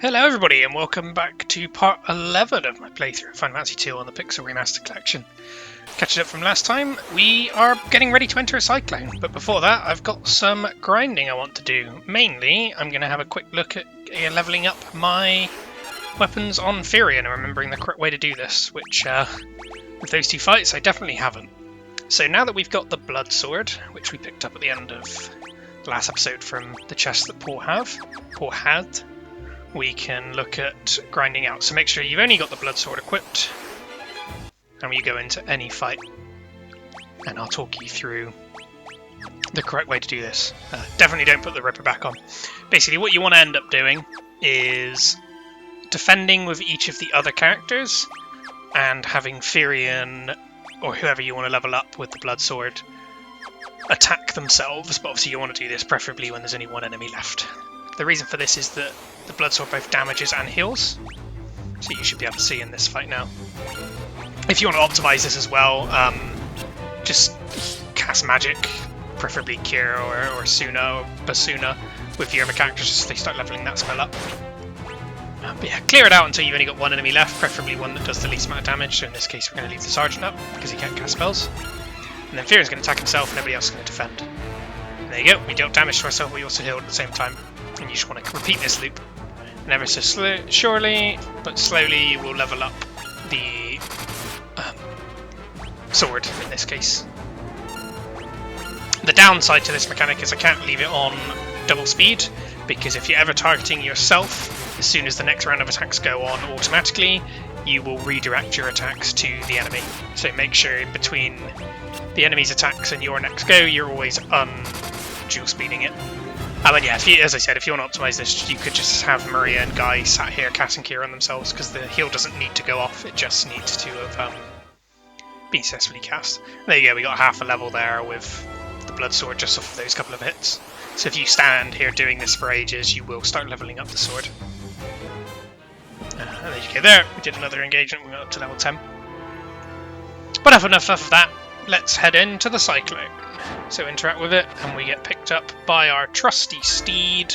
Hello everybody and welcome back to part 11 of my playthrough of Final Fantasy II on the Pixel Remaster collection. Catching up from last time, we are getting ready to enter a cyclone, but before that I've got some grinding I want to do. Mainly, I'm going to have a quick look at levelling up my weapons on Firion and remembering the correct way to do this, which with those two fights I definitely haven't. So now that we've got the Blood Sword, which we picked up at the end of the last episode from the chest that Paul had, we can look at grinding out. So make sure you've only got the Blood Sword equipped and when you go into any fight, and I'll talk you through the correct way to do this. Definitely don't put the Ripper back on. Basically what you want to end up doing is defending with each of the other characters and having Firion or whoever you want to level up with the Blood Sword attack themselves, but obviously you want to do this preferably when there's only one enemy left. The reason for this is that the Blood Sword both damages and heals, so you should be able to see in this fight now. If you want to optimize this as well, just cast magic, preferably Cure or Suna or Basuna with your other characters so they start leveling that spell up. But yeah, clear it out until you've only got one enemy left, preferably one that does the least amount of damage, so in this case we're going to leave the Sergeant up because he can't cast spells. And then Fion's going to attack himself and everybody else is going to defend. And there you go, we dealt damage to ourselves, we also healed at the same time. And you just want to repeat this loop. And ever so surely, but slowly, we'll level up the sword in this case. The downside to this mechanic is I can't leave it on double speed, because if you're ever targeting yourself, as soon as the next round of attacks go on automatically, you will redirect your attacks to the enemy. So make sure between the enemy's attacks and your next go, you're always dual speeding it. And yeah, as I said, if you want to optimize this, you could just have Maria and Guy sat here casting Cure on themselves, because the heal doesn't need to go off, it just needs to have been successfully cast. There you go, we got half a level there with the Blood Sword just off of those couple of hits. So if you stand here doing this for ages, you will start leveling up the sword. And there you go there, we did another engagement, we got up to level 10. But enough of that, let's head into the cyclone. So interact with it, and we get picked up by our trusty steed,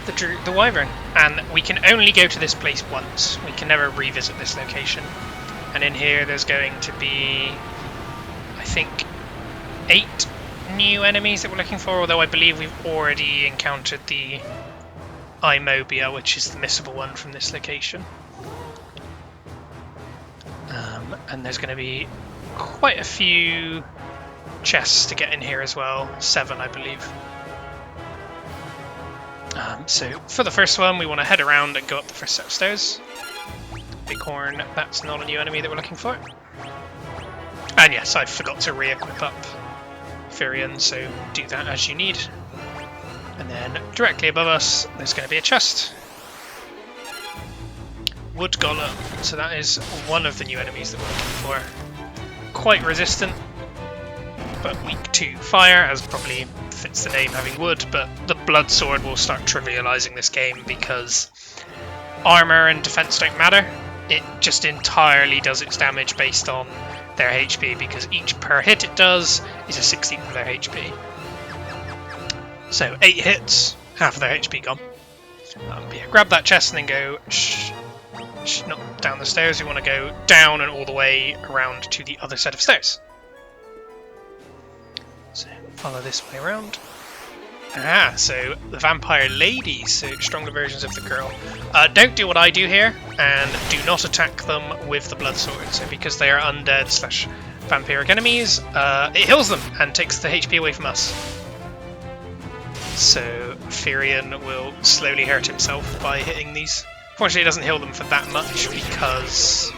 the Wyvern. And we can only go to this place once. We can never revisit this location. And in here there's going to be, I think, 8 new enemies that we're looking for, although I believe we've already encountered the Eyemoeba, which is the missable one from this location. And there's going to be quite a few chests to get in here as well, 7 I believe. So for the first one we want to head around and go up the first set of stairs. Bighorn, that's not a new enemy that we're looking for. And yes, I forgot to re-equip up Firion, so do that as you need. And then directly above us there's going to be a chest. Wood Golem, so that is one of the new enemies that we're looking for. Quite resistant, but weak to fire, as probably fits the name having wood, but the Blood Sword will start trivializing this game because armor and defense don't matter. It just entirely does its damage based on their HP, because each per hit it does is a 16th of their HP. So 8 hits, half of their HP gone. Yeah, grab that chest and then go not down the stairs, we want to go down and all the way around to the other set of stairs. So follow this way around. So the vampire ladies, so stronger versions of the girl. Don't do what I do here, and do not attack them with the Blood Sword. So because they are undead / vampiric enemies, it heals them and takes the HP away from us. So Firion will slowly hurt himself by hitting these. Fortunately it doesn't heal them for that much because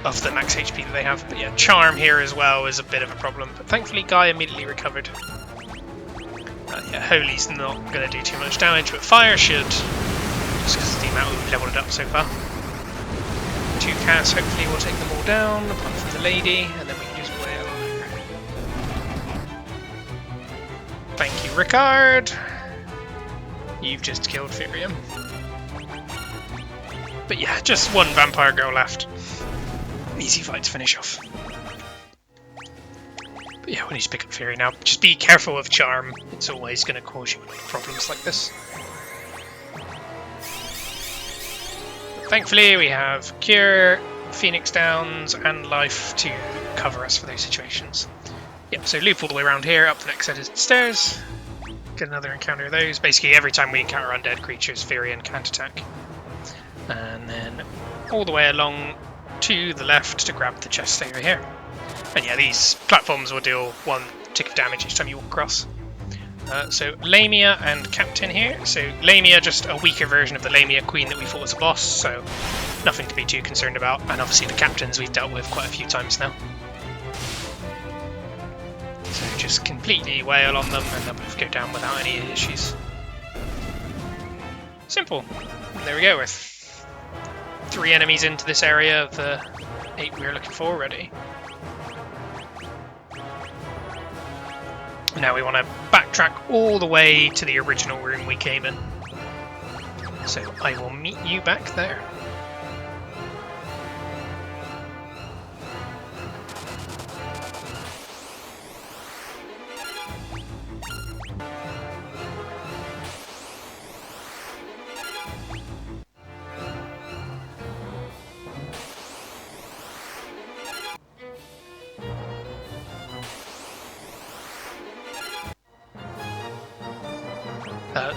of the max HP that they have. But yeah, Charm here as well is a bit of a problem, but thankfully Guy immediately recovered. Yeah, Holy's not going to do too much damage, but Fire should, just because of the amount we've leveled it up so far. 2 casts hopefully will take them all down, apart from the lady, and then we can just wail on her. Thank you, Ricard. You've just killed Firion. But yeah, just one vampire girl left. Easy fight to finish off. But yeah, we need to pick up Fury now. Just be careful of Charm. It's always going to cause you problems like this. thankfully we have Cure, Phoenix Downs and Life to cover us for those situations. Yep, so loop all the way around here, up the next set of stairs. Get another encounter of those. Basically every time we encounter undead creatures, Firion can't attack. And then all the way along to the left to grab the chest over here. And yeah, these platforms will deal 1 tick of damage each time you walk across. So Lamia and Captain here. So Lamia, just a weaker version of the Lamia Queen that we fought as a boss, so nothing to be too concerned about. And obviously the Captains we've dealt with quite a few times now. So just completely wail on them and they'll both go down without any issues. Simple. And there we go, we're 3 enemies into this area of the 8 we were looking for already. Now we want to backtrack all the way to the original room we came in. So I will meet you back there.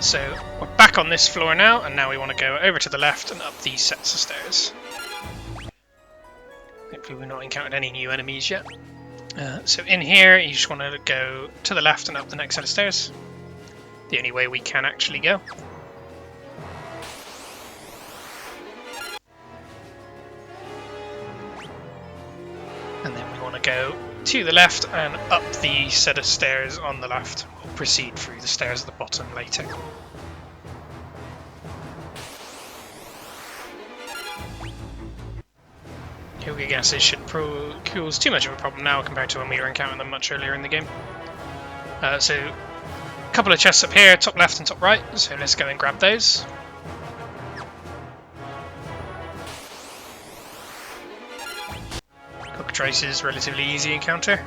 So we're back on this floor now, and now we want to go over to the left and up these sets of stairs. Hopefully we've not encountered any new enemies yet. So in here you just want to go to the left and up the next set of stairs. The only way we can actually go. And then we want to go to the left and up the set of stairs on the left. We'll proceed through the stairs at the bottom later. Yoga gases shouldn't cause too much of a problem now compared to when we were encountering them much earlier in the game. So a couple of chests up here, top left and top right, so let's go and grab those. Cockatrices, relatively easy encounter,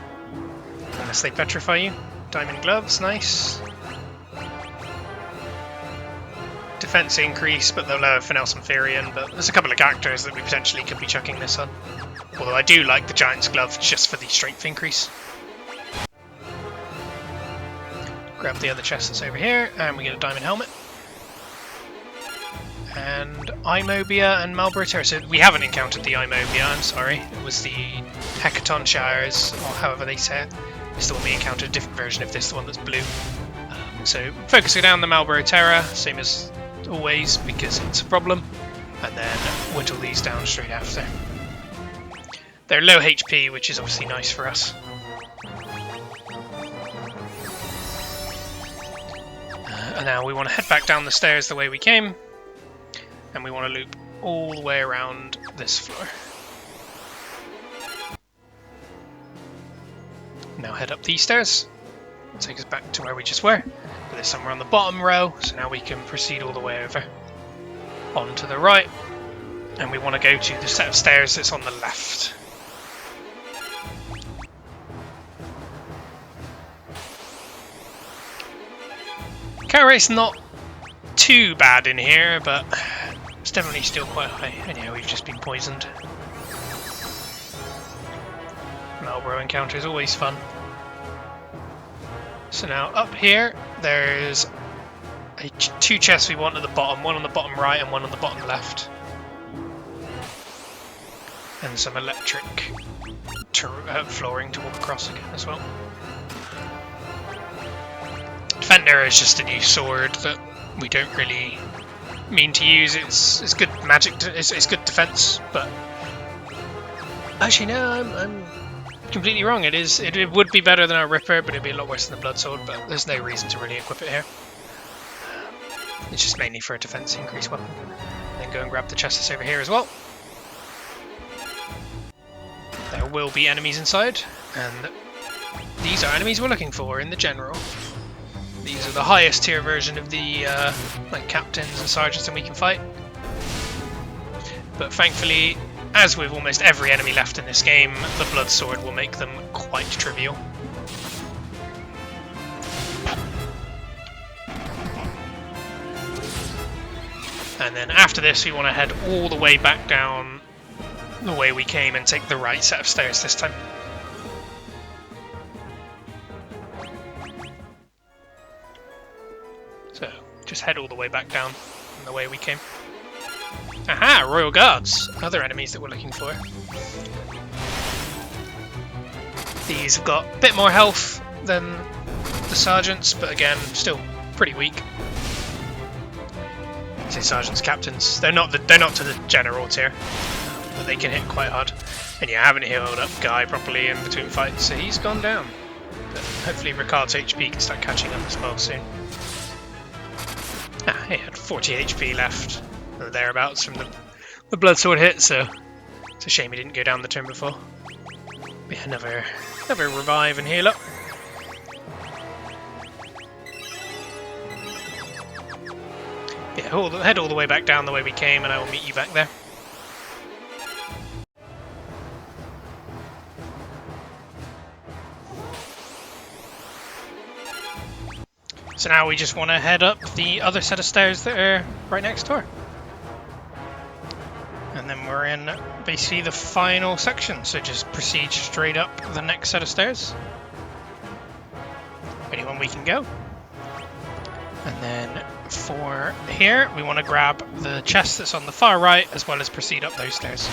unless they petrify you. Diamond gloves, nice. Defense increase, but they'll lower Finesse and Firion, but there's a couple of characters that we potentially could be chucking this on. Although I do like the Giant's Glove just for the strength increase. Grab the other chest that's over here, and we get a diamond helmet. And Eyemoeba and Marlborough Terror. So we haven't encountered the Eyemoeba, I'm sorry. It was the Hecaton Showers, or however they say it. It's the one we encountered, a different version of this, the one that's blue. So focusing down the Marlborough Terror, same as always, because it's a problem. And then whittle these down straight after. They're low HP, which is obviously nice for us. And now we want to head back down the stairs the way we came. And we want to loop all the way around this floor. Now head up these stairs. Take us back to where we just were. But this time we're on the bottom row, so now we can proceed all the way over. On to the right. And we want to go to the set of stairs that's on the left. Carry rate's not too bad in here, but it's definitely still quite high. And yeah, we've just been poisoned. Marlborough encounter is always fun. So now up here, there's 2 chests we want at the bottom. One on the bottom right and one on the bottom left. And some electric flooring to walk across again as well. Defender is just a new sword that we don't really mean to use. It's good magic, it's good defense, but actually no, I'm completely wrong. It would be better than our Ripper, but it'd be a lot worse than the Blood Sword, but there's no reason to really equip it here. It's just mainly for a defense increase weapon. And then go and grab the chest that's over here as well. There will be enemies inside, and these are enemies we're looking for in the general. These are the highest tier version of the like captains and sergeants that we can fight. But thankfully, as with almost every enemy left in this game, the Blood Sword will make them quite trivial. And then after this we want to head all the way back down the way we came and take the right set of stairs this time. So just head all the way back down the way we came. Aha! Royal Guards! Other enemies that we're looking for. These have got a bit more health than the sergeants, but again, still pretty weak. I say sergeants, captains. They're not to the general tier, but they can hit quite hard. And yeah, I haven't healed up Guy properly in between fights, so he's gone down. But hopefully Ricard's HP can start catching up as well soon. Ah, he had 40 HP left, or thereabouts, from the Bloodsword hit, so it's a shame he didn't go down the turn before. But yeah, never revive and heal up. Yeah, head all the way back down the way we came, and I will meet you back there. So now we just want to head up the other set of stairs that are right next door. And then we're in basically the final section, so just proceed straight up the next set of stairs. Anyone we can go. And then for here, we want to grab the chest that's on the far right, as well as proceed up those stairs.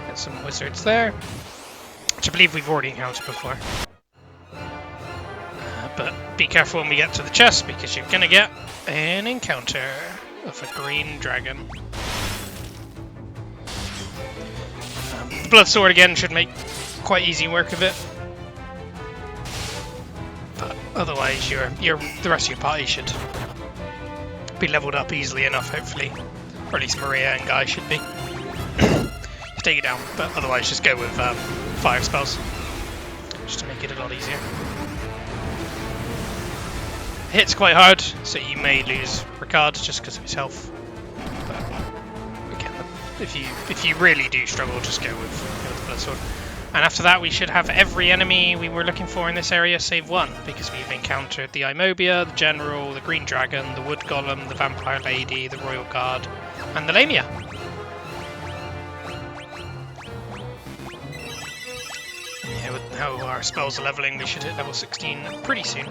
Get some wizards there, which I believe we've already encountered before. But be careful when we get to the chest, because you're going to get an encounter of a green dragon. The Bloodsword again should make quite easy work of it. But otherwise, the rest of your party should be leveled up easily enough, hopefully. Or at least Maria and Guy should be. To take it down, but otherwise just go with fire spells. Just to make it a lot easier. Hits quite hard, so you may lose Ricard just because of his health. But again, if you really do struggle, just go with the Bloodsword. And after that, we should have every enemy we were looking for in this area save one, because we've encountered the Eyemoeba, the General, the Green Dragon, the Wood Golem, the Vampire Lady, the Royal Guard, and the Lamia. Yeah, with how our spells are leveling, we should hit level 16 pretty soon.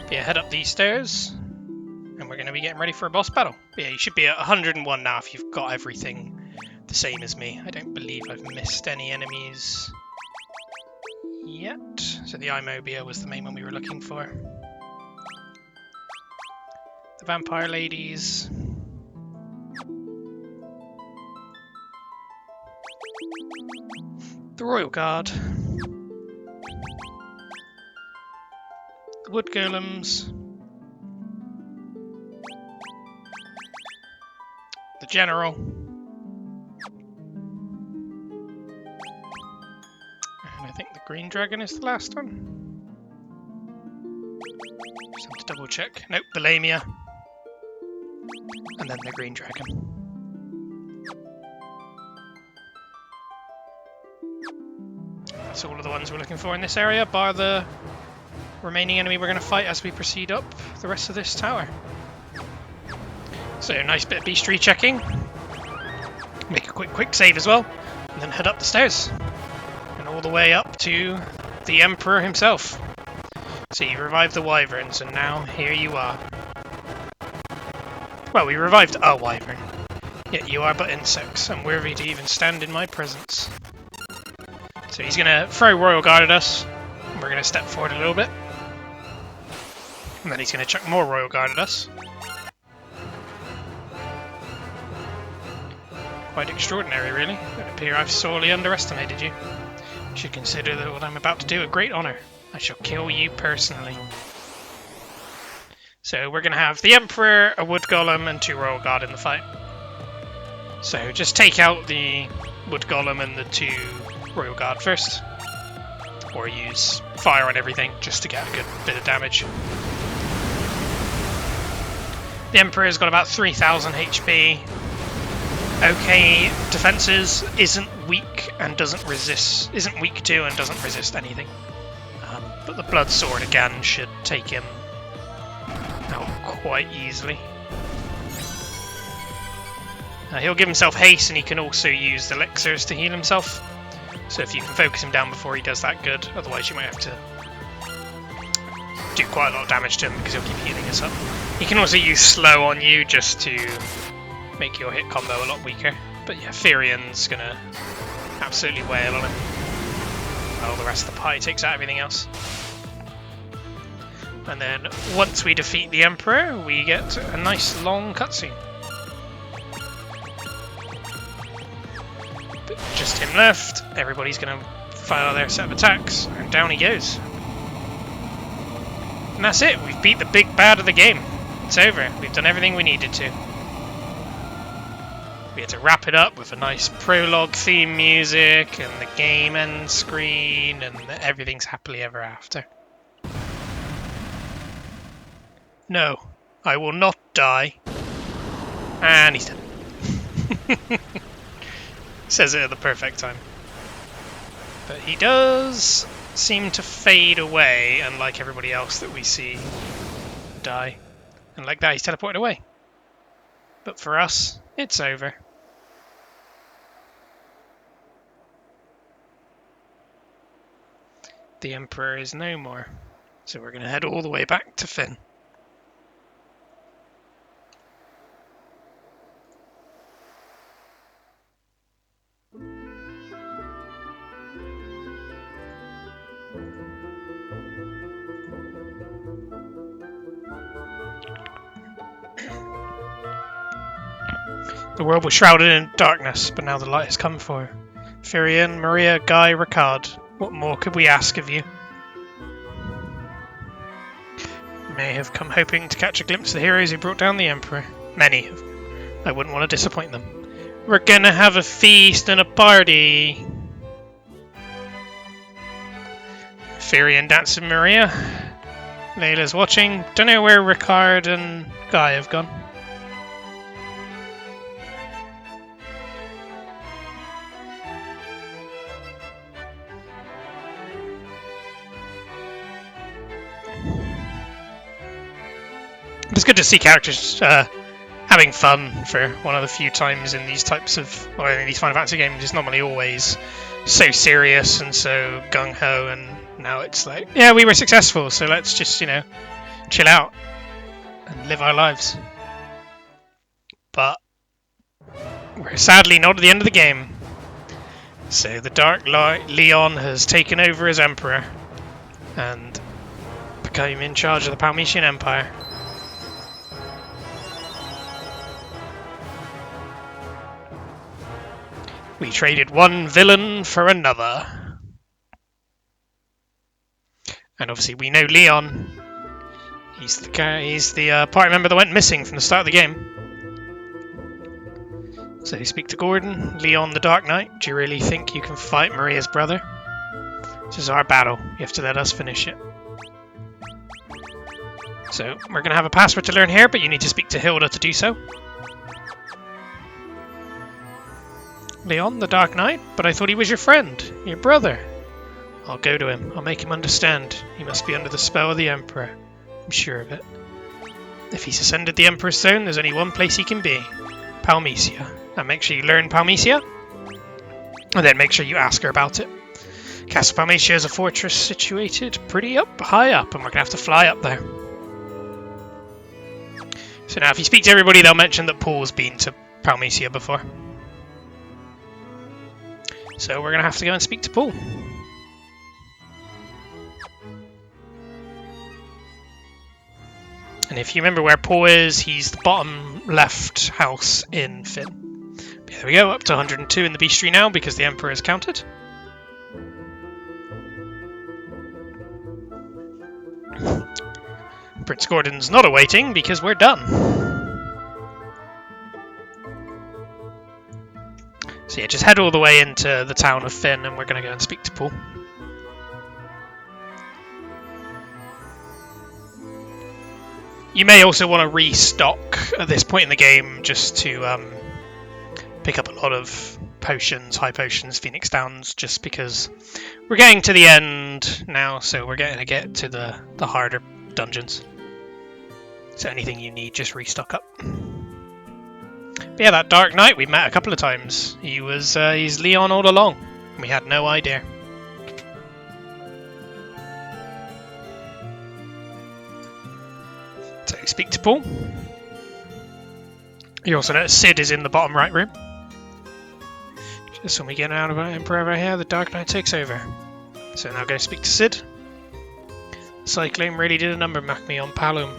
Yeah, head up these stairs, and we're going to be getting ready for a boss battle. Yeah, you should be at 101 now if you've got everything the same as me. I don't believe I've missed any enemies yet. So the Eyemoeba was the main one we were looking for. The Vampire Ladies. The Royal Guard. The Wood Golems. The General. And I think the Green Dragon is the last one. Just have to double check. Nope, the Lamia. And then the Green Dragon. That's all of the ones we're looking for in this area, bar the remaining enemy we're going to fight as we proceed up the rest of this tower. So nice bit of beastry checking. Make a quick save as well, and then head up the stairs. And all the way up to the Emperor himself. So you revived the Wyverns, and now here you are. Well, we revived a Wyvern, yet you are but insects, unworthy to even stand in my presence. So he's going to throw Royal Guard at us, and we're going to step forward a little bit. And then he's going to chuck more Royal Guard at us. Quite extraordinary, really. It would appear I've sorely underestimated you. You should consider that what I'm about to do a great honour. I shall kill you personally. So we're going to have the Emperor, a Wood Golem, and 2 Royal Guard in the fight. So just take out the Wood Golem and the 2 Royal Guard first. Or use fire on everything just to get a good bit of damage. The Emperor's got about 3000 HP. Okay, defenses, isn't weak to and doesn't resist anything. But the Bloodsword again should take him out quite easily. He'll give himself haste, and he can also use the elixirs to heal himself. So if you can focus him down before he does that, good. Otherwise you might have to do quite a lot of damage to him because he'll keep healing us up. He can also use slow on you just to make your hit combo a lot weaker. But yeah, Firian's gonna absolutely wail on him. While the rest of the party takes out everything else. And then once we defeat the Emperor, we get a nice long cutscene. But just him left, everybody's gonna fire their set of attacks, and down he goes. And that's it, we've beat the big bad of the game. It's over, we've done everything we needed to. We had to wrap it up with a nice prologue theme music, and the game end screen, and everything's happily ever after. No, I will not die. And he's dead. Says it at the perfect time. But he does seem to fade away, unlike everybody else that we see die. And like that, he's teleported away. But for us, it's over. The Emperor is no more. So we're going to head all the way back to Fynn. The world was shrouded in darkness, but now the light has come for Firian, Maria, Guy, Ricard. What more could we ask of you? You may have come hoping to catch a glimpse of the heroes who brought down the Emperor. Many have. I wouldn't want to disappoint them. We're gonna have a feast and a party. Firian dances with Maria. Layla's watching. Don't know where Ricard and Guy have gone. It's good to see characters having fun for one of the few times in these types of, or in these Final Fantasy games. It's normally always so serious and so gung-ho, and now it's like, yeah, we were successful, so let's just, you know, chill out and live our lives. But we're sadly not at the end of the game. So the Dark Leon has taken over as Emperor and became in charge of the Palmetian Empire. We traded one villain for another. And obviously we know Leon. He's the party member that went missing from the start of the game. So you speak to Gordon. Leon the Dark Knight, do you really think you can fight Maria's brother? This is our battle. You have to let us finish it. So we're going to have a password to learn here, but you need to speak to Hilda to do so. Leon, the Dark Knight? But I thought he was your friend, your brother. I'll go to him. I'll make him understand. He must be under the spell of the Emperor. I'm sure of it. If he's ascended the Emperor's throne, there's only one place he can be. Palmecia. And make sure you learn Palmecia. And then make sure you ask her about it. Castle Palmecia is a fortress situated pretty high up, and we're going to have to fly up there. So now if you speak to everybody, they'll mention that Paul's been to Palmecia before. So we're going to have to go and speak to Paul. And if you remember where Paul is, he's the bottom left house in Fynn. But there we go, up to 102 in the beast tree now because the Emperor is counted. Prince Gordon's not awaiting because we're done. So yeah, just head all the way into the town of Fynn and we're going to go and speak to Paul. You may also want to restock at this point in the game just to pick up a lot of potions, high potions, Phoenix Downs, just because we're getting to the end now, so we're going to get to the harder dungeons. So anything you need, just restock up. But yeah, that Dark Knight we met a couple of times. He's Leon all along. We had no idea. So speak to Paul. You also notice Sid is in the bottom right room. Just when we get out of Emperor over here, the Dark Knight takes over. So now go speak to Sid. Cyclone really did a number mark me on Palom.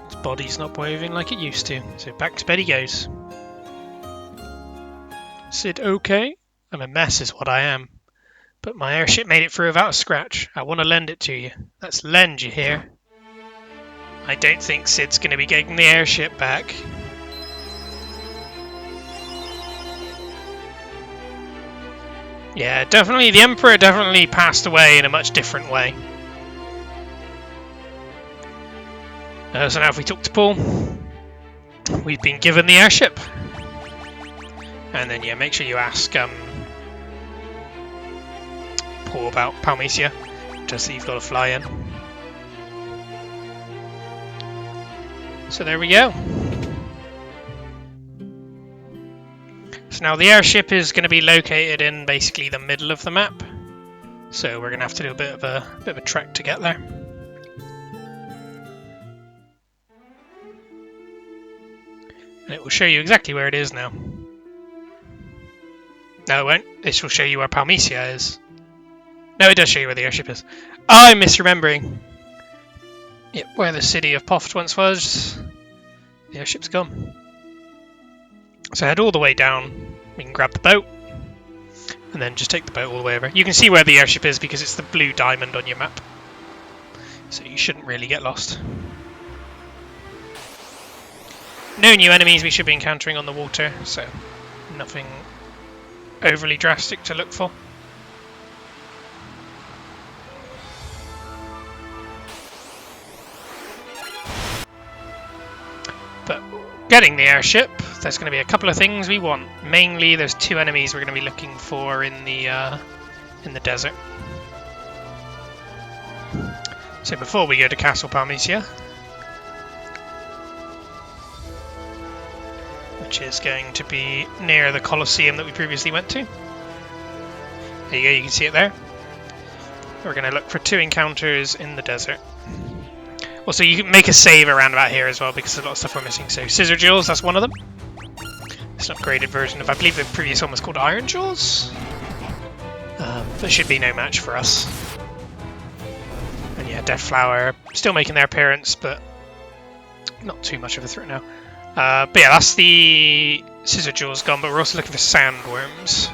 His body's not moving like it used to, so back to bed he goes. Sid, okay? I'm a mess is what I am. But my airship made it through without a scratch. I want to lend it to you. That's lend, you hear? I don't think Sid's going to be getting the airship back. Yeah, definitely, the Emperor definitely passed away in a much different way. So now if we talk to Paul, we've been given the airship. And then yeah, make sure you ask Paul about Palmesia, just so you've got to fly in. So there we go. So now the airship is going to be located in basically the middle of the map. So we're going to have to do a bit of a trek to get there. And it will show you exactly where it is now. No, it won't. This will show you where Palmesia is. No, it does show you where the airship is. I'm misremembering. Yep, where the city of Poft once was. The airship's gone. So head all the way down. We can grab the boat. And then just take the boat all the way over. You can see where the airship is because it's the blue diamond on your map. So you shouldn't really get lost. No new enemies we should be encountering on the water, so nothing overly drastic to look for. But getting the airship, there's going to be a couple of things we want. Mainly, there's two enemies we're going to be looking for in the desert. So before we go to Castle Palmesia, which is going to be near the Colosseum that we previously went to. There you go, you can see it there. We're going to look for two encounters in the desert. Also, you can make a save around about here as well because there's a lot of stuff we're missing. So Scissorjaws, that's one of them. It's an upgraded version of, I believe the previous one was called Ironjaws. But should be no match for us. And yeah, Deathflower still making their appearance, but not too much of a threat now. But yeah, that's the Scissorjaws gone, but we're also looking for sandworms.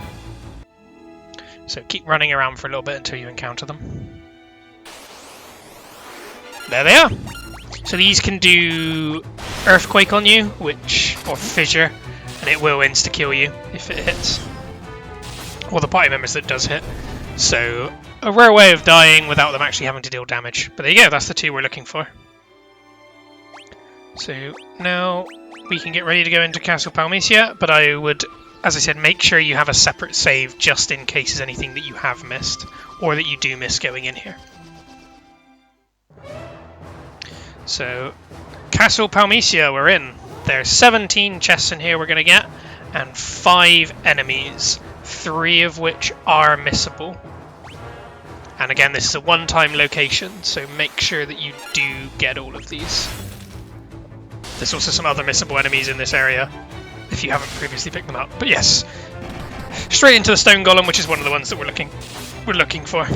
So keep running around for a little bit until you encounter them. There they are! So these can do Earthquake on you, or Fissure, and it will insta-kill you if it hits. Or the party members that does hit. So a rare way of dying without them actually having to deal damage. But there you go, that's the two we're looking for. So now we can get ready to go into Castle Palmesia, but I would, as I said, make sure you have a separate save just in case there's anything that you have missed, or that you do miss going in here. So, Castle Palmesia we're in. There's 17 chests in here we're going to get, and 5 enemies, 3 of which are missable. And again, this is a one-time location, so make sure that you do get all of these. There's also some other missable enemies in this area, if you haven't previously picked them up. But yes, straight into the Stone Golem, which is one of the ones that we're looking for.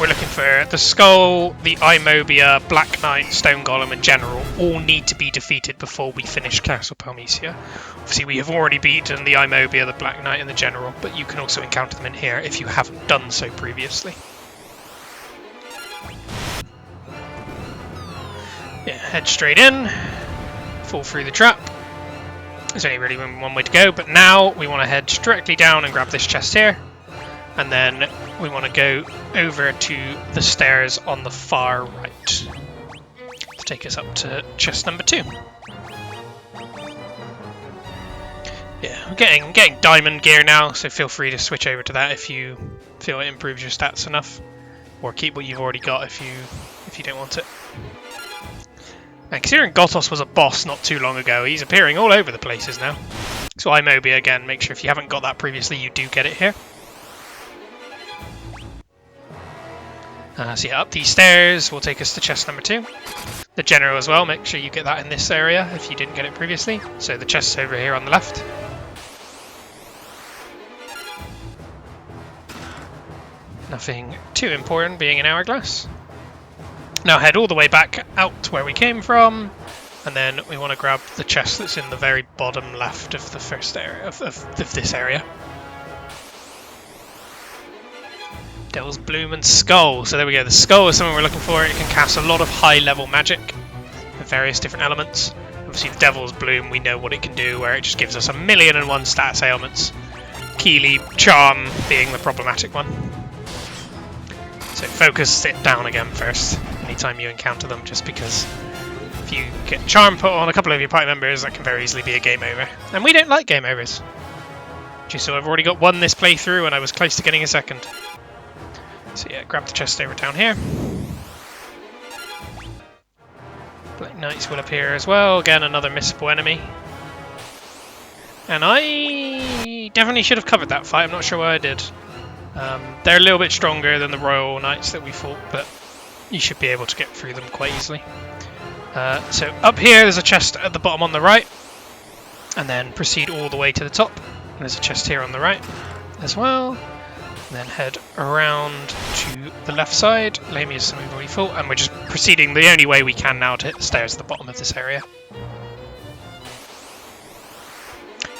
We're looking for the Skull, the Eyemoeba, Black Knight, Stone Golem, and General. All need to be defeated before we finish Castle Palmesia. Obviously, we have already beaten the Eyemoeba, the Black Knight, and the General, but you can also encounter them in here if you haven't done so previously. Yeah, head straight in, fall through the trap. There's only really one way to go, but now we want to head directly down and grab this chest here. And then we want to go over to the stairs on the far right to take us up to chest number 2. Yeah, I'm getting diamond gear now, so feel free to switch over to that if you feel it improves your stats enough, or keep what you've already got if you don't want it. And considering Gotos was a boss not too long ago, he's appearing all over the places now. So Eyemoeba, again, make sure if you haven't got that previously, you do get it here. So yeah, up these stairs will take us to chest number 2. The general as well, make sure you get that in this area if you didn't get it previously. So the chest's over here on the left. Nothing too important being an hourglass. Now head all the way back out where we came from, and then we want to grab the chest that's in the very bottom left of the first area, of this area. Devil's Bloom and Skull. So there we go. The Skull is something we're looking for. It can cast a lot of high-level magic with various different elements. Obviously, the Devil's Bloom, we know what it can do, where it just gives us 1,000,001 stats ailments. Keely, Charm being the problematic one. So focus it down again first, anytime you encounter them, just because if you get Charm put on a couple of your party members, that can very easily be a game over. And we don't like game overs. Just so I've already got one this playthrough, and I was close to getting a second. So yeah, grab the chest over down here. Black Knights will appear as well. Again, another missable enemy. And I definitely should have covered that fight. I'm not sure why I did. They're a little bit stronger than the Royal Knights that we fought, but you should be able to get through them quite easily. So up here, there's a chest at the bottom on the right. And then proceed all the way to the top. And there's a chest here on the right as well. Then head around to the left side. Lamia is something we've already fought, and we're just proceeding the only way we can now to hit the stairs at the bottom of this area.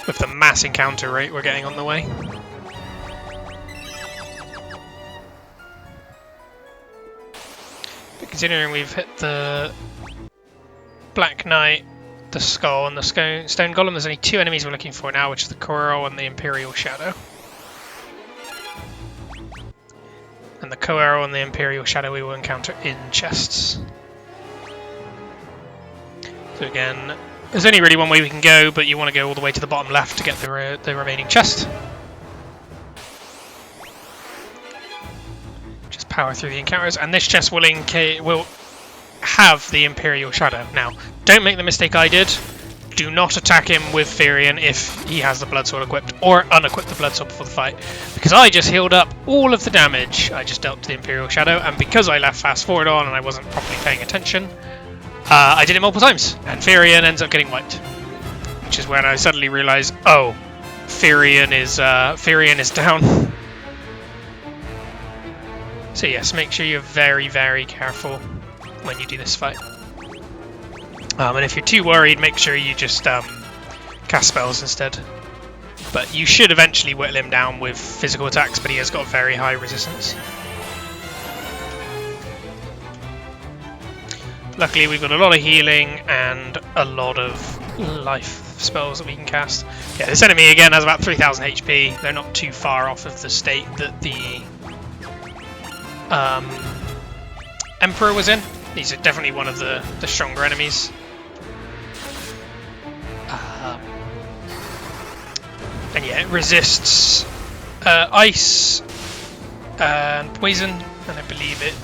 With the mass encounter rate we're getting on the way. But considering we've hit the Black Knight, the Skull, and the Stone Golem, there's only 2 enemies we're looking for now, which is the Coeurl and the Imperial Shadow. And the Coeurl and the Imperial Shadow we will encounter in chests. So again, there's only really one way we can go, but you want to go all the way to the bottom left to get the remaining chest. Just power through the encounters, and this chest will have the Imperial Shadow. Now, don't make the mistake I did. Do not attack him with Firion if he has the Bloodsword equipped, or unequip the Bloodsword before the fight. Because I just healed up all of the damage I just dealt to the Imperial Shadow, and because I left fast forward on and I wasn't properly paying attention, I did it multiple times, and Firion ends up getting wiped. Which is when I suddenly realised, oh, Firion is down. So yes, make sure you're very, very careful when you do this fight. And if you're too worried, make sure you just cast spells instead. But you should eventually whittle him down with physical attacks, but he has got very high resistance. Luckily, we've got a lot of healing and a lot of life spells that we can cast. Yeah, this enemy again has about 3,000 HP. They're not too far off of the state that the Emperor was in. These are definitely one of the stronger enemies. And yeah, it resists ice and poison, and I believe it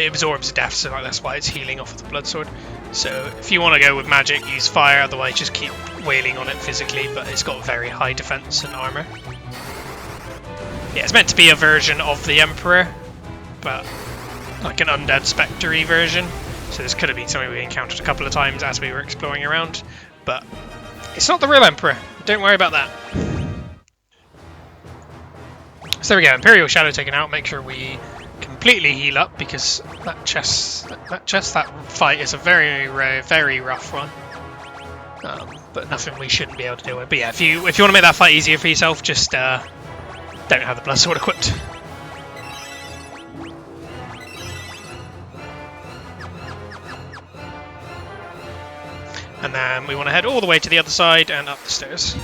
absorbs death, so that's why it's healing off of the Bloodsword. So if you want to go with magic, use fire, otherwise just keep wailing on it physically, but it's got very high defense and armor. Yeah, it's meant to be a version of the Emperor, but like an undead spectre-y version. So this could have been something we encountered a couple of times as we were exploring around, but it's not the real Emperor. Don't worry about that. So there we go, Imperial Shadow taken out. Make sure we completely heal up, because that fight is a very, very rough one. But nothing we shouldn't be able to deal with. But yeah, if you want to make that fight easier for yourself, just don't have the Bloodsword equipped. And then we want to head all the way to the other side and up the stairs.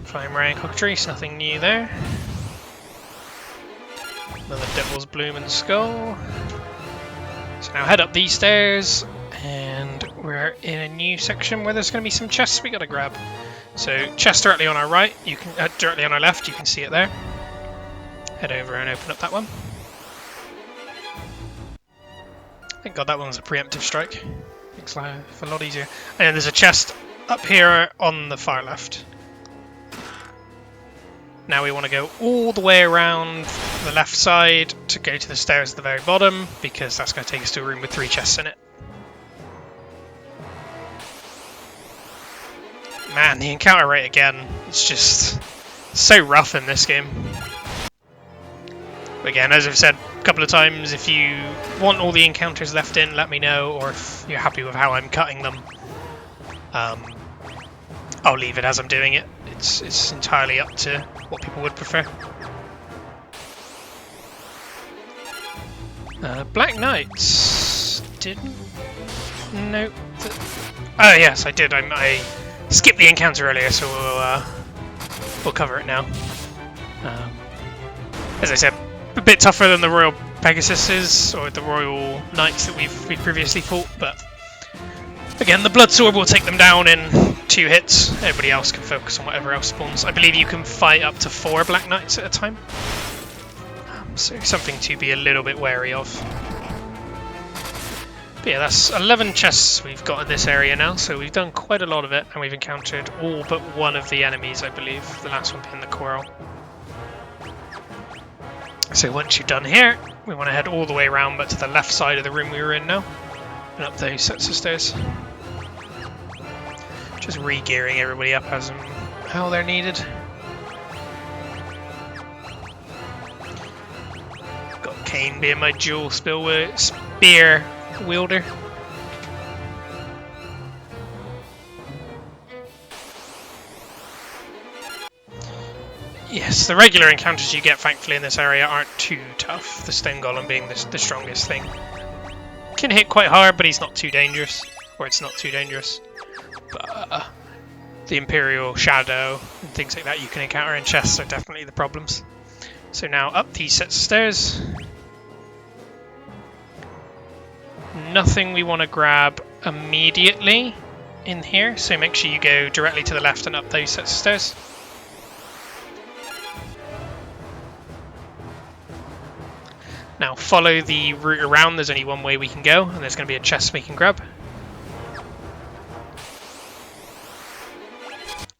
Flying Ray Cockatrice, nothing new there. Another Devil's Bloom and Skull. So now head up these stairs, and we're in a new section where there's going to be some chests we got to grab. So chest directly on our right, you can directly on our left, you can see it there. head over and open up that one. Thank God that one was a preemptive strike. Makes life a lot easier. And then there's a chest up here on the far left. Now we want to go all the way around the left side to go to the stairs at the very bottom, because that's going to take us to a room with 3 chests in it. Man, the encounter rate again, it's just so rough in this game. Again, as I've said a couple of times, if you want all the encounters left in, let me know, or if you're happy with how I'm cutting them, I'll leave it as I'm doing it. It's entirely up to what people would prefer. Black Knights didn't note that. Oh yes, I did. I skipped the encounter earlier, so we'll cover it now. As I said, a bit tougher than the Royal Pegasuses or the Royal Knights that we've previously fought, but again, the Blood Sword will take them down in 2 hits. Everybody else can focus on whatever else spawns. I believe you can fight up to 4 Black Knights at a time, so something to be a little bit wary of. But yeah, that's 11 chests we've got in this area now, so we've done quite a lot of it, and we've encountered all but one of the enemies, I believe, the last one being the Coeurl. So once you're done here, we want to head all the way around but to the left side of the room we were in now, and up those sets of stairs. Just re-gearing everybody up as and how they're needed. Got Kane being my dual spear wielder. Yes, the regular encounters you get, thankfully, in this area aren't too tough. The Stone Golem being the strongest thing. Can hit quite hard, but he's not too dangerous. Or it's not too dangerous. But the Imperial Shadow and things like that you can encounter in chests are definitely the problems. So now up these sets of stairs. Nothing we want to grab immediately in here, so make sure you go directly to the left and up those sets of stairs. Now follow the route around. There's only one way we can go, and there's going to be a chest we can grab.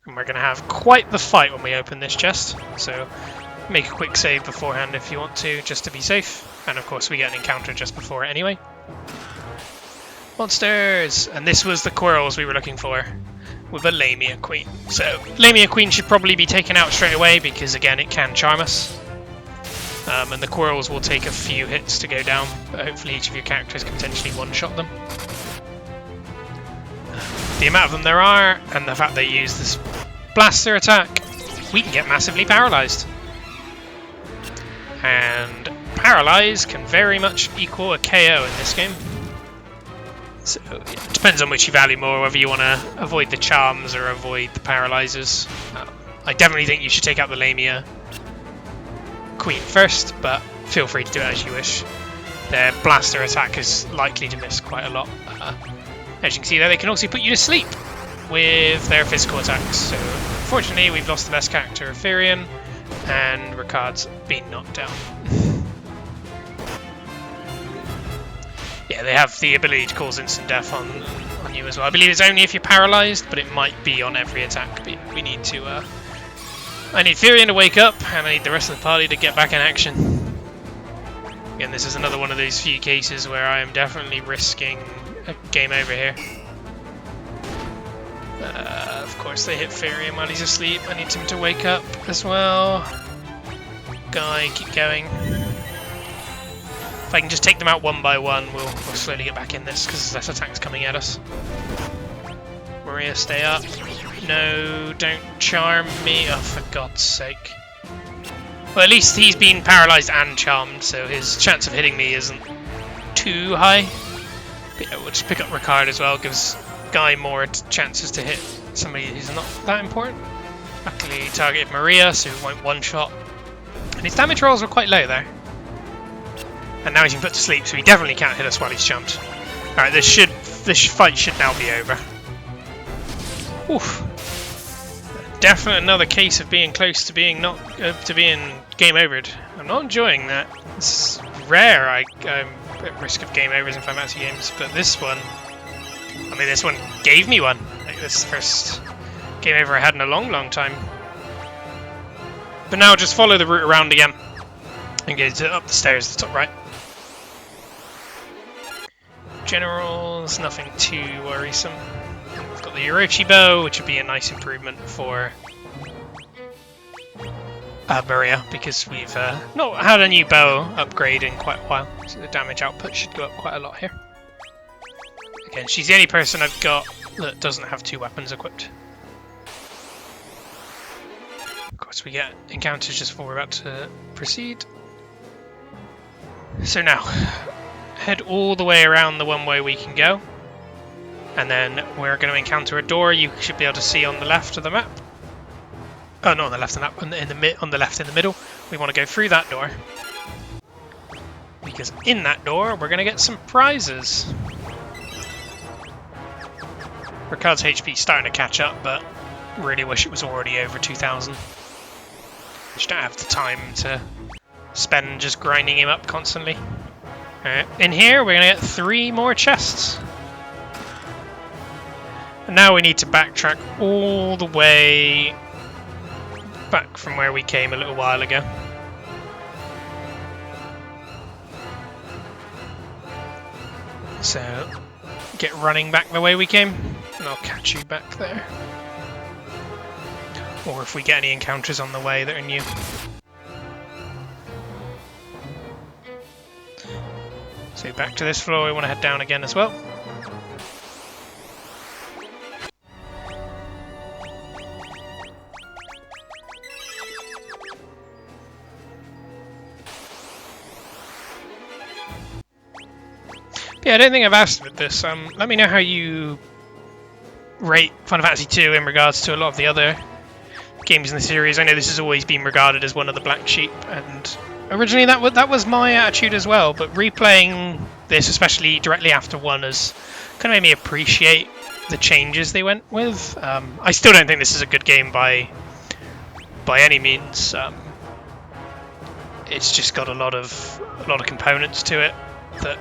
And we're going to have quite the fight when we open this chest, so make a quick save beforehand if you want to, just to be safe. And of course we get an encounter just before it anyway. Monsters! And this was the Coeurls we were looking for, with a Lamia Queen. So Lamia Queen should probably be taken out straight away, because again it can charm us. And the Coeurls will take a few hits to go down, but hopefully each of your characters can potentially one-shot them. The amount of them there are, and the fact they use this blaster attack, we can get massively paralysed. And paralyze can very much equal a KO in this game. So it depends on which you value more, whether you want to avoid the charms or avoid the paralysers. I definitely think you should take out the Lamia Queen first, but feel free to do it as you wish. Their blaster attack is likely to miss quite a lot. As you can see there, they can also put you to sleep with their physical attacks. So unfortunately we've lost the best character, Ephirian, and Ricard's been knocked down. Yeah, they have the ability to cause instant death on you as well. I believe it's only if you're paralysed, but it might be on every attack. But we need to I need Ephirian to wake up, and I need the rest of the party to get back in action. Again, this is another one of those few cases where I am definitely risking a game over here. Of course, they hit Ephirian while he's asleep. I need him to wake up as well. Guy, keep going. If I can just take them out one by one, we'll slowly get back in this, because there's less attacks coming at us. Maria, stay up. No, don't charm me. Oh, for God's sake. Well, at least he's been paralysed and charmed, so his chance of hitting me isn't too high. But yeah, we'll just pick up Ricard as well. Gives Guy more chances to hit somebody who's not that important. Luckily, he targeted Maria, so he won't one-shot. And his damage rolls were quite low there. And now he's been put to sleep, so he definitely can't hit us while he's charmed. Alright, this fight should now be over. Oof. definitely another case of being close to being game overed. I'm not enjoying that. It's rare I'm at risk of game overs in Final Fantasy games, but this one, I mean, this one gave me one. Like, this is the first game over I had in a long, long time. But now just follow the route around again and get up the stairs to the top right. Generals, nothing too worrisome. We've got the Orochi bow, which would be a nice improvement for Maria, because we've not had a new bow upgrade in quite a while, so the damage output should go up quite a lot here. Again, she's the only person I've got that doesn't have 2 weapons equipped. Of course, we get encounters just before we're about to proceed. So now, head all the way around the one way we can go, and then we're going to encounter a door you should be able to see on the left of the map. Oh, not on the left of the map, on the left in the middle. We want to go through that door, because in that door we're going to get some prizes. Ricard's HP is starting to catch up, but really wish it was already over 2,000. Just don't have the time to spend just grinding him up constantly. Alright, in here we're going to get 3 more chests. And now we need to backtrack all the way back from where we came a little while ago. So, get running back the way we came, and I'll catch you back there. Or if we get any encounters on the way that are new. So back to this floor, we want to head down again as well. Yeah, I don't think I've asked with this. Let me know how you rate Final Fantasy 2 in regards to a lot of the other games in the series. I know this has always been regarded as one of the black sheep, and originally that was my attitude as well, but replaying this, especially directly after 1, has kind of made me appreciate the changes they went with. I still don't think this is a good game by any means. It's just got a lot of components to it that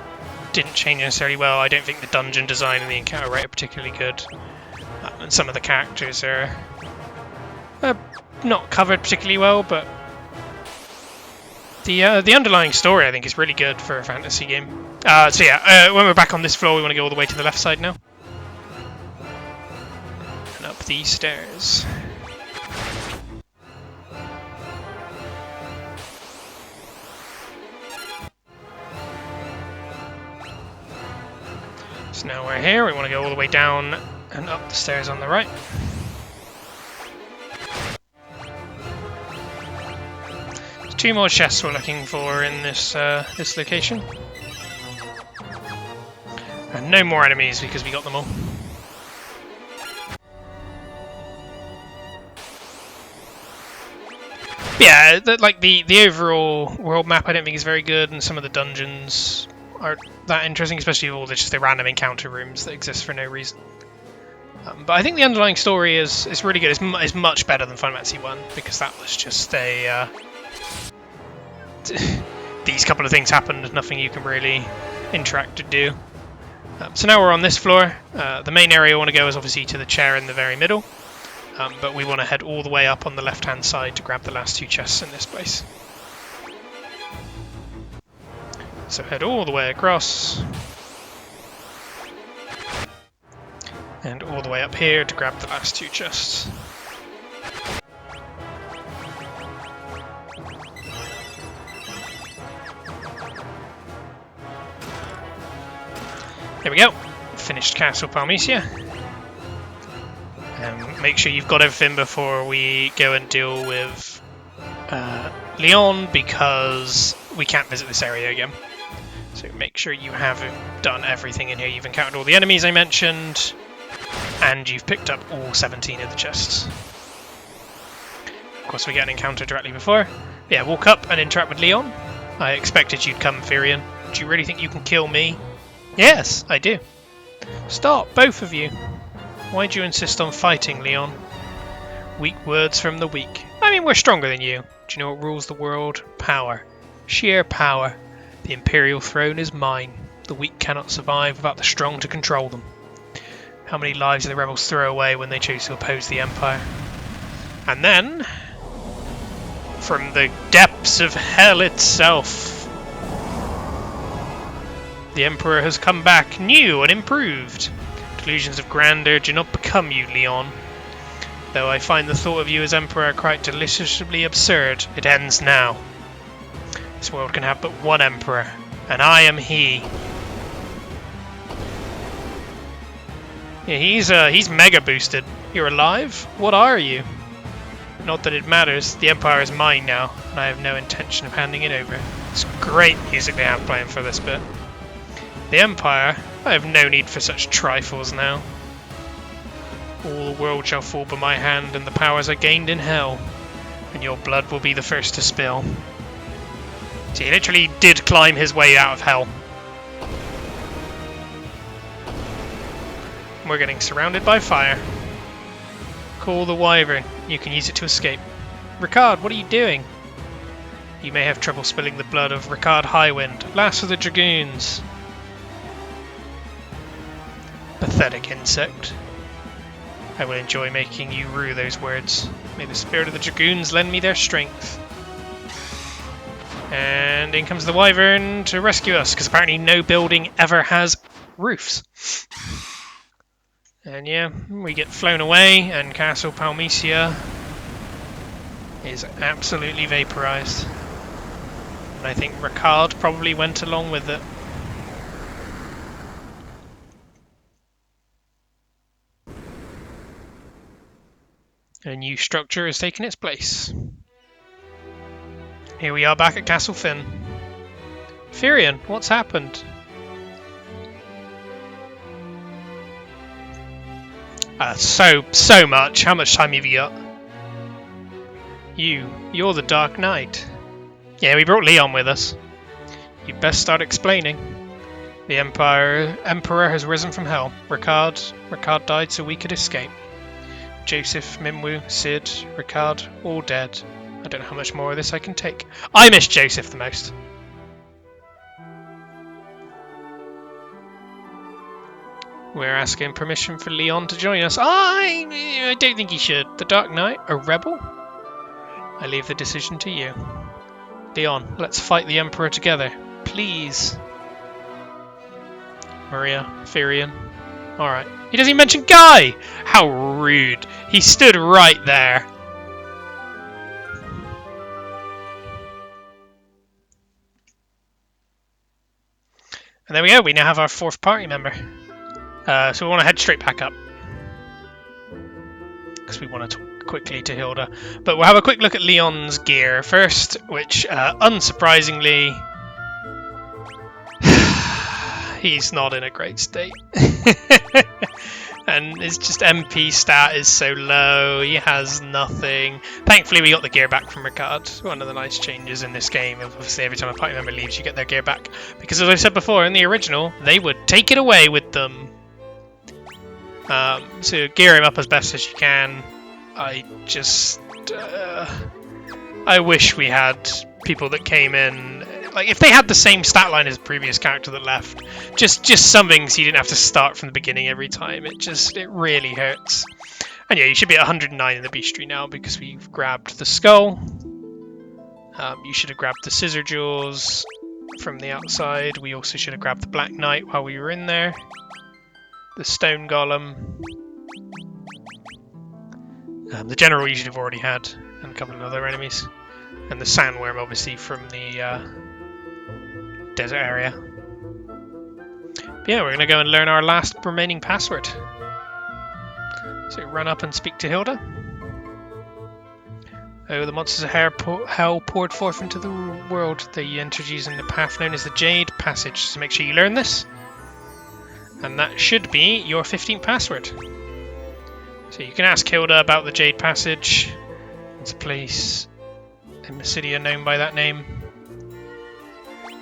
didn't change necessarily well. I don't think the dungeon design and the encounter rate are particularly good, and some of the characters are not covered particularly well, but the underlying story I think is really good for a fantasy game. So yeah, when we're back on this floor we want to go all the way to the left side now. And up these stairs. So now we're here, we want to go all the way down and up the stairs on the right. There's 2 more chests we're looking for in this this location. And no more enemies because we got them all. Yeah, the overall world map I don't think is very good, and some of the dungeons aren't that interesting, especially all the random encounter rooms that exist for no reason. But I think the underlying story is really good. It's much better than Final Fantasy 1, because that was just a these couple of things happened, nothing you can really interact to do. So now we're on this floor. The main area we want to go is obviously to the chair in the very middle, but we want to head all the way up on the left hand side to grab the last 2 chests in this place. So head all the way across, and all the way up here to grab the last 2 chests. There we go, finished Castle Palmesia. Make sure you've got everything before we go and deal with Leon, because we can't visit this area again. So make sure you have done everything in here. You've encountered all the enemies I mentioned, and you've picked up all 17 of the chests. Of course, we get an encounter directly before. Yeah, walk up and interact with Leon. I expected you'd come, Firion. Do you really think you can kill me? Yes, I do. Stop, both of you. Why do you insist on fighting, Leon? Weak words from the weak. I mean, we're stronger than you. Do you know what rules the world? Power. Sheer power. The Imperial throne is mine. The weak cannot survive without the strong to control them. How many lives did the rebels throw away when they chose to oppose the Empire? And then, from the depths of hell itself, the Emperor has come back, new and improved. Delusions of grandeur do not become you, Leon. Though I find the thought of you as Emperor quite deliciously absurd, it ends now. This world can have but one Emperor, and I am he. Yeah, he's mega boosted. You're alive? What are you? Not that it matters. The Empire is mine now, and I have no intention of handing it over. It's great music they have playing for this bit. The Empire? I have no need for such trifles now. All the world shall fall by my hand, and the powers I gained in hell, and your blood will be the first to spill. So he literally did climb his way out of hell. We're getting surrounded by fire. Call the Wyvern. You can use it to escape. Ricard, what are you doing? You may have trouble spilling the blood of Ricard Highwind, last of the Dragoons. Pathetic insect. I will enjoy making you rue those words. May the spirit of the Dragoons lend me their strength. And in comes the Wyvern to rescue us, because apparently no building ever has roofs. And yeah, we get flown away, and Castle Palmesia is absolutely vaporized. And I think Ricard probably went along with it. A new structure has taken its place. Here we are back at Castle Finn. Firion, what's happened? So much. How much time have you got? You're the Dark Knight. Yeah, we brought Leon with us. You'd best start explaining. The Emperor has risen from hell. Ricard died so we could escape. Joseph, Minwu, Sid, Ricard, all dead. I don't know how much more of this I can take. I miss Joseph the most. We're asking permission for Leon to join us. I don't think he should. The Dark Knight, a rebel? I leave the decision to you. Leon, let's fight the Emperor together. Please. Maria, Firion. Alright. He doesn't even mention Guy! How rude. He stood right there. And there we go. We now have our fourth party member. So we want to head straight back up. Because we want to talk quickly to Hilda. But we'll have a quick look at Leon's gear first, which, unsurprisingly, he's not in a great state. And it's just MP stat is so low, he has nothing. Thankfully we got the gear back from Ricard. One of the nice changes in this game. Obviously every time a party member leaves you get their gear back. Because as I said before, in the original, they would take it away with them. So gear him up as best as you can. I just... I wish we had people that came in... Like, if they had the same stat line as the previous character that left, just some things you didn't have to start from the beginning every time. It really hurts. And yeah, you should be at 109 in the Beastry now because we've grabbed the skull. You should have grabbed the Scissorjaws from the outside. We also should have grabbed the Black Knight while we were in there. The Stone Golem. The General you should have already had, and a couple of other enemies. And the Sandworm, obviously, from the desert area. But yeah, we're going to go and learn our last remaining password. So run up and speak to Hilda. Oh, the monsters of hell poured forth into the world. They entered using the path known as the Jade Passage. So make sure you learn this. And that should be your 15th password. So you can ask Hilda about the Jade Passage. It's a place in Mysidia known by that name.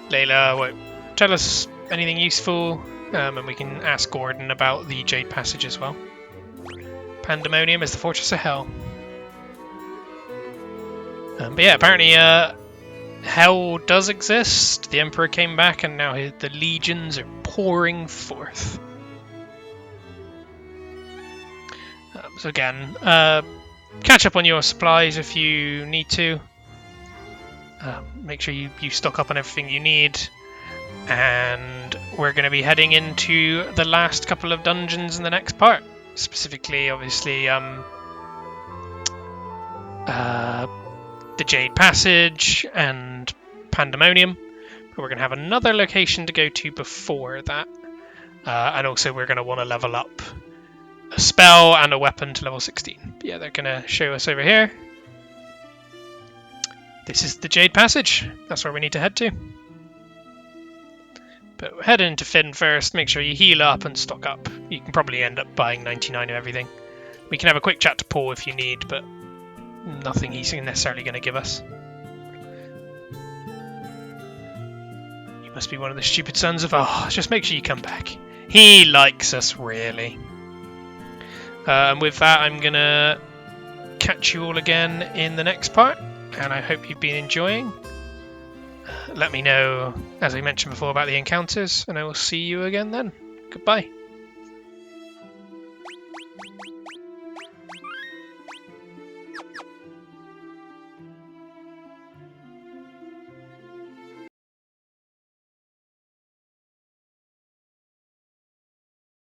Layla won't tell us anything useful, and we can ask Gordon about the Jade Passage as well. Pandemonium is the fortress of hell. But yeah, apparently hell does exist. The Emperor came back, and now the legions are pouring forth. So again, catch up on your supplies if you need to. Make sure you stock up on everything you need. And we're going to be heading into the last couple of dungeons in the next part. Specifically, obviously, the Jade Passage and Pandemonium. But we're going to have another location to go to before that. And also we're going to want to level up a spell and a weapon to level 16. But yeah, they're going to show us over here. This is the Jade Passage. That's where we need to head to. But head into Finn first, make sure you heal up and stock up. You can probably end up buying 99 of everything. We can have a quick chat to Paul if you need, but nothing he's necessarily going to give us. You must be one of the stupid sons of... Oh, just make sure you come back. He likes us, really. And with that, I'm going to catch you all again in the next part. And I hope you've been enjoying. Let me know, as I mentioned before, about the encounters, and I will see you again then. Goodbye.